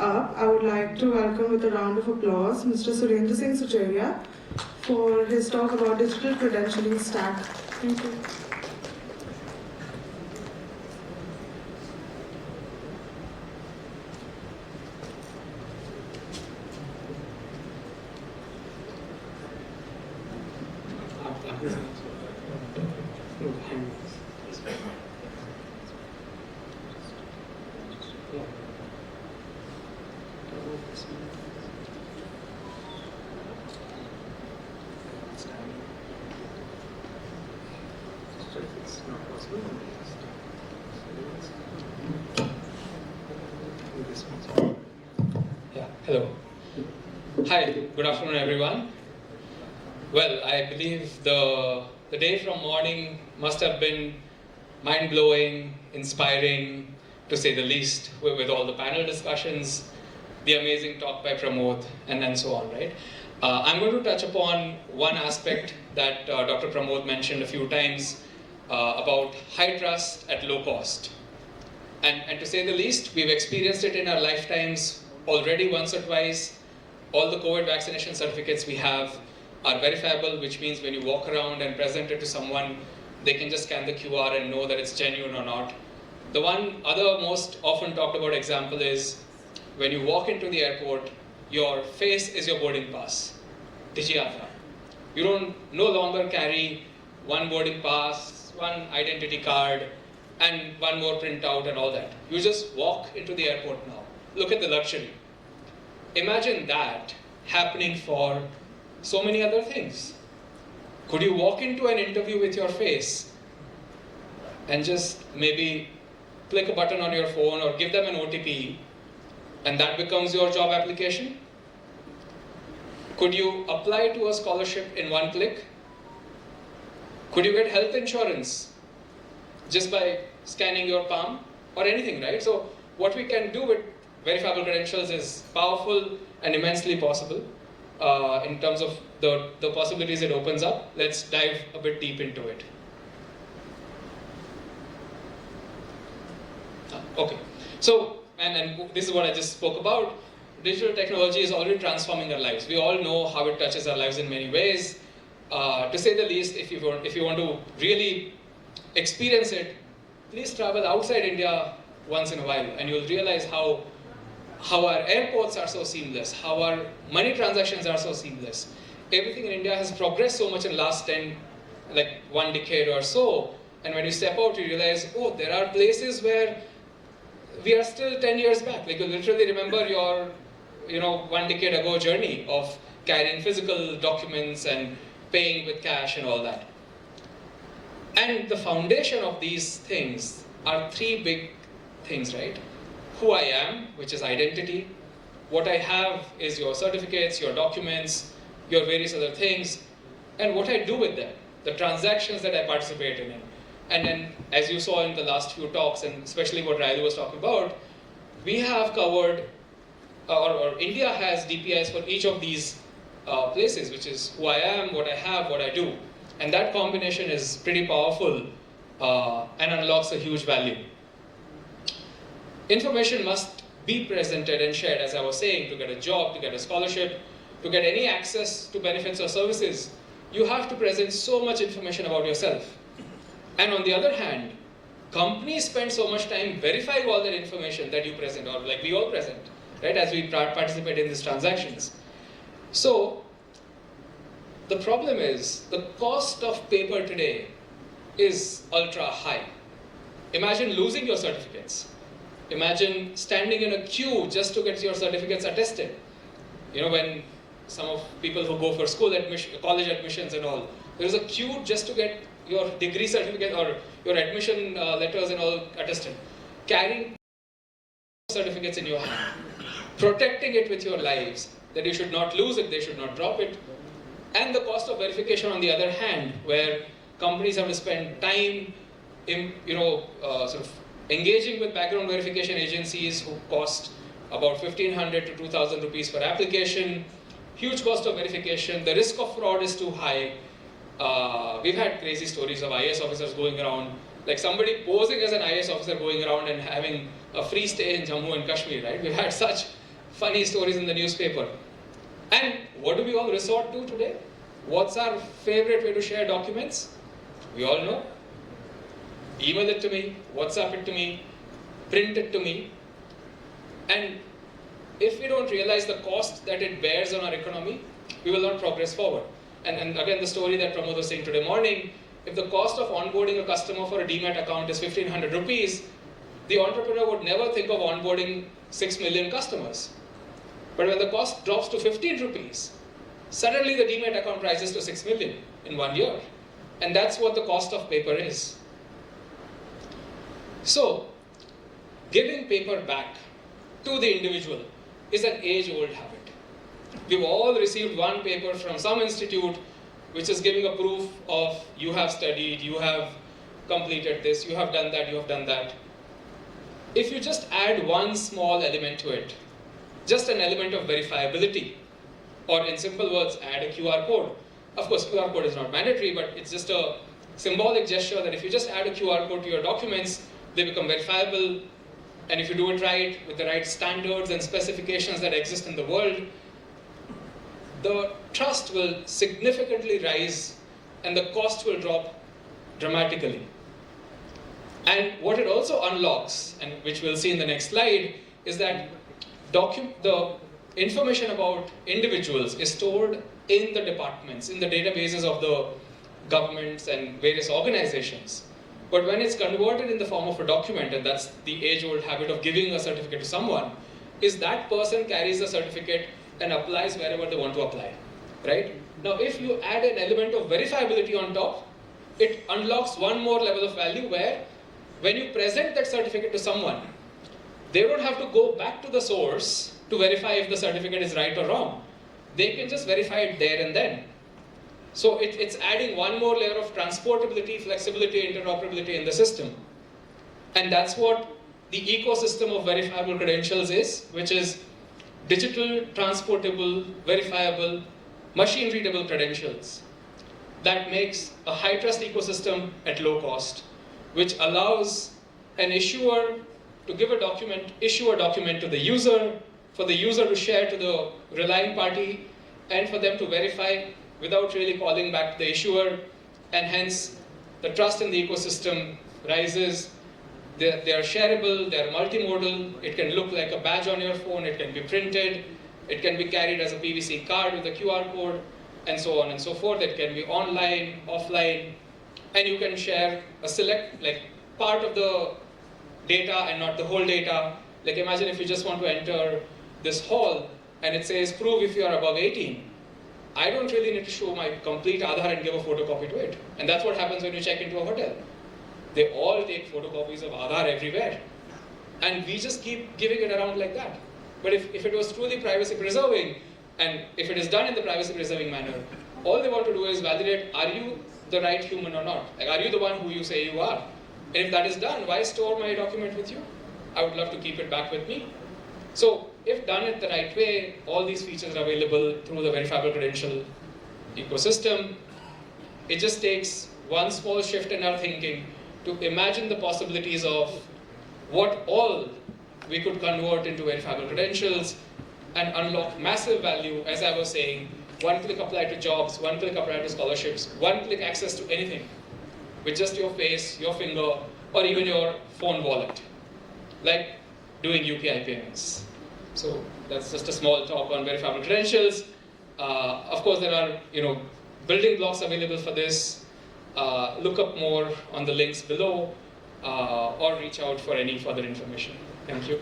up, I would like to welcome with a round of applause Mr. SurendraSingh Sucharia for his talk about digital credentialing stack. Thank you. Yeah, hello. Hi, good afternoon everyone. Well, I believe the day from morning must have been mind-blowing, inspiring, to say the least, with all the panel discussions, the amazing talk by Pramod, and so on, right? I'm going to touch upon one aspect that Dr. Pramod mentioned a few times about high trust at low cost. And to say the least, we've experienced it in our lifetimes already once or twice. All the COVID vaccination certificates we have are verifiable, which means when you walk around and present it to someone, they can just scan the QR and know that it's genuine or not. The one other most often talked about example is when you walk into the airport, your face is your boarding pass, Digiyatra. You don't no longer carry one boarding pass, one identity card, and one more printout and all that. You just walk into the airport now. Look at the luxury. Imagine that happening for so many other things. Could you walk into an interview with your face and just maybe click a button on your phone or give them an OTP and that becomes your job application? Could you apply to a scholarship in one click? Could you get health insurance just by scanning your palm or anything, right? So what we can do with verifiable credentials is powerful and immensely possible in terms of the possibilities it opens up. Let's dive a bit deep into it. Okay, so, and this is what I just spoke about. Digital technology is already transforming our lives. We all know how it touches our lives in many ways. To say the least, if you want to really experience it, please travel outside India once in a while and you'll realize how our airports are so seamless, how our money transactions are so seamless. Everything in India has progressed so much in the last 1 decade or so. And when you step out, you realize, oh, there are places where we are still 10 years back. Like you literally remember your, 1 decade ago journey of carrying physical documents and paying with cash and all that. And the foundation of these things are three big things, right? Who I am, which is identity. What I have is your certificates, your documents, your various other things, and what I do with them, the transactions that I participate in. And then, as you saw in the last few talks, and especially what Railu was talking about, we have covered, or India has DPIs for each of these places, which is who I am, what I have, what I do. And that combination is pretty powerful and unlocks a huge value. Information must be presented and shared, as I was saying, to get a job, to get a scholarship, to get any access to benefits or services. You have to present so much information about yourself. And on the other hand, companies spend so much time verifying all that information that you present, or like we all present, right, as we participate in these transactions. So, the problem is, the cost of paper today is ultra high. Imagine losing your certificates. Imagine standing in a queue just to get your certificates attested. When some of people who go for college admissions and all, there is a queue just to get your degree certificate or your admission letters and all attested. Carrying certificates in your hand, protecting it with your lives, that you should not lose it, they should not drop it. And the cost of verification on the other hand, where companies have to spend time in, sort of engaging with background verification agencies who cost about 1,500 to 2,000 rupees per application. Huge cost of verification. The risk of fraud is too high. We've had crazy stories of IAS officers going around, like somebody posing as an IAS officer going around and having a free stay in Jammu and Kashmir, right? We've had such funny stories in the newspaper. And what do we all resort to today? What's our favorite way to share documents? We all know. Email it to me, WhatsApp it to me, print it to me. And if we don't realize the cost that it bears on our economy, we will not progress forward. And again, the story that Pramod was saying today morning, if the cost of onboarding a customer for a demat account is 1,500 rupees, the entrepreneur would never think of onboarding 6 million customers. But when the cost drops to 15 rupees, suddenly the demat account rises to 6 million in 1 year. And that's what the cost of paper is. So, giving paper back to the individual is an age-old habit. We've all received one paper from some institute which is giving a proof of you have studied, you have completed this, you have done that, you have done that. If you just add one small element to it, just an element of verifiability, or in simple words, add a QR code. Of course, QR code is not mandatory, but it's just a symbolic gesture that if you just add a QR code to your documents, they become verifiable. And if you do it right, with the right standards and specifications that exist in the world, the trust will significantly rise and the cost will drop dramatically. And what it also unlocks, and which we'll see in the next slide, is that the information about individuals is stored in the departments, in the databases of the governments and various organizations. But when it's converted in the form of a document, and that's the age-old habit of giving a certificate to someone, is that person carries the certificate and applies wherever they want to apply, right? Now, if you add an element of verifiability on top, it unlocks one more level of value where when you present that certificate to someone, they don't have to go back to the source to verify if the certificate is right or wrong. They can just verify it there and then. So it's adding one more layer of transportability, flexibility, interoperability in the system. And that's what the ecosystem of verifiable credentials is, which is digital, transportable, verifiable, machine-readable credentials. That makes a high-trust ecosystem at low cost, which allows an issuer to give a document, issue a document to the user, for the user to share to the relying party, and for them to verify without really calling back the issuer, and hence the trust in the ecosystem rises. They are shareable, they are multimodal, it can look like a badge on your phone, it can be printed, it can be carried as a PVC card with a QR code, and so on and so forth. It can be online, offline, and you can share a select, like part of the data and not the whole data. Like imagine if you just want to enter this hall and it says prove if you are above 18. I don't really need to show my complete Aadhaar and give a photocopy to it. And that's what happens when you check into a hotel. They all take photocopies of Aadhaar everywhere. And we just keep giving it around like that. But if it was truly privacy preserving, and if it is done in the privacy preserving manner, all they want to do is validate, are you the right human or not? Like, are you the one who you say you are? And if that is done, why store my document with you? I would love to keep it back with me. So if done it the right way, all these features are available through the verifiable credential ecosystem. It just takes one small shift in our thinking to imagine the possibilities of what all we could convert into verifiable credentials and unlock massive value, as I was saying, one-click apply to jobs, one-click apply to scholarships, one-click access to anything with just your face, your finger, or even your phone wallet, like doing UPI payments. So that's just a small talk on verifiable credentials. Of course, there are building blocks available for this. Look up more on the links below, or reach out for any further information. Thank you.